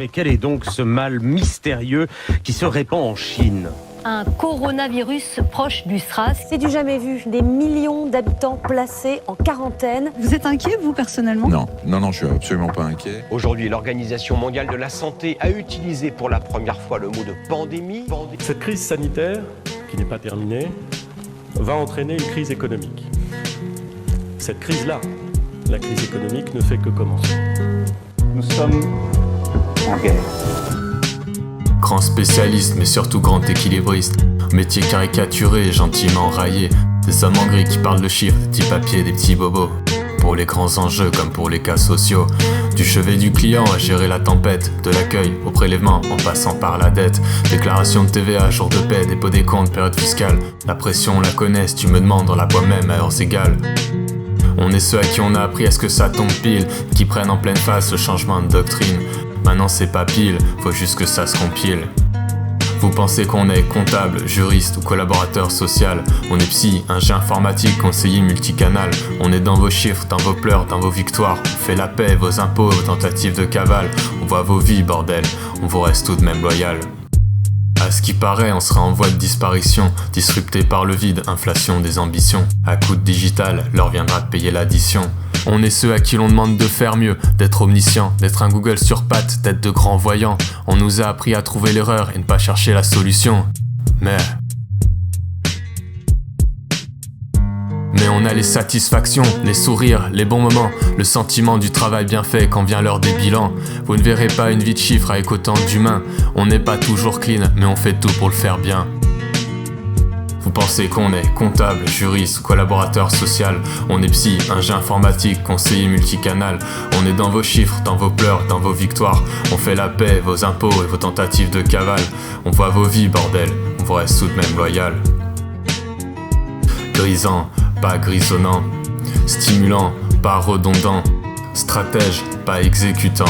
Mais quel est donc ce mal mystérieux qui se répand en Chine ? Un coronavirus proche du SRAS. C'est du jamais vu, des millions d'habitants placés en quarantaine. Vous êtes inquiet, vous, personnellement ? Non, je suis absolument pas inquiet. Aujourd'hui, l'Organisation mondiale de la santé a utilisé pour la première fois le mot de pandémie. Cette crise sanitaire, qui n'est pas terminée, va entraîner une crise économique. Cette crise-là, la crise économique, ne fait que commencer. Nous sommes en guerre. Grand spécialiste, mais surtout grand équilibriste. Métier caricaturé et gentiment raillé. Des hommes en gris qui parlent de chiffres, des petits papiers, des petits bobos. Pour les grands enjeux comme pour les cas sociaux. Du chevet du client à gérer la tempête. De l'accueil au prélèvement en passant par la dette. Déclaration de TVA, jour de paie, dépôt des comptes, période fiscale. La pression, on la connaît, si tu me demandes, on la voit même à heures égales. On est ceux à qui on a appris à ce que ça tombe pile, qui prennent en pleine face le changement de doctrine. Maintenant c'est pas pile, faut juste que ça se compile. Vous pensez qu'on est comptable, juriste ou collaborateur social. On est psy, ingé informatique, conseiller multicanal. On est dans vos chiffres, dans vos pleurs, dans vos victoires. On fait la paix, vos impôts, vos tentatives de cavale. On voit vos vies, bordel, on vous reste tout de même loyal. À ce qui paraît, on sera en voie de disparition, disrupté par le vide, inflation des ambitions. À coup de digital, l'heure viendra de payer l'addition. On est ceux à qui l'on demande de faire mieux, d'être omniscient, d'être un Google sur pattes, d'être de grands voyants. On nous a appris à trouver l'erreur et ne pas chercher la solution. Mais on a les satisfactions, les sourires, les bons moments, le sentiment du travail bien fait quand vient l'heure des bilans. Vous ne verrez pas une vie de chiffres avec autant d'humains. On n'est pas toujours clean, mais on fait tout pour le faire bien. Vous pensez qu'on est comptable, juriste ou collaborateur social. On est psy, ingé informatique, conseiller multicanal. On est dans vos chiffres, dans vos pleurs, dans vos victoires. On fait la paix, vos impôts et vos tentatives de cavale. On voit vos vies, bordel, on vous reste tout de même loyal. Grisant, pas grisonnant. Stimulant, pas redondant. Stratège, pas exécutant.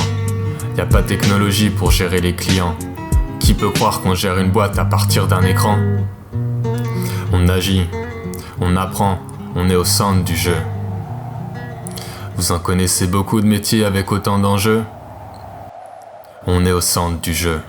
Y a pas de technologie pour gérer les clients. Qui peut croire qu'on gère une boîte à partir d'un écran ? On agit, on apprend, on est au centre du jeu. Vous en connaissez beaucoup de métiers avec autant d'enjeux ? On est au centre du jeu.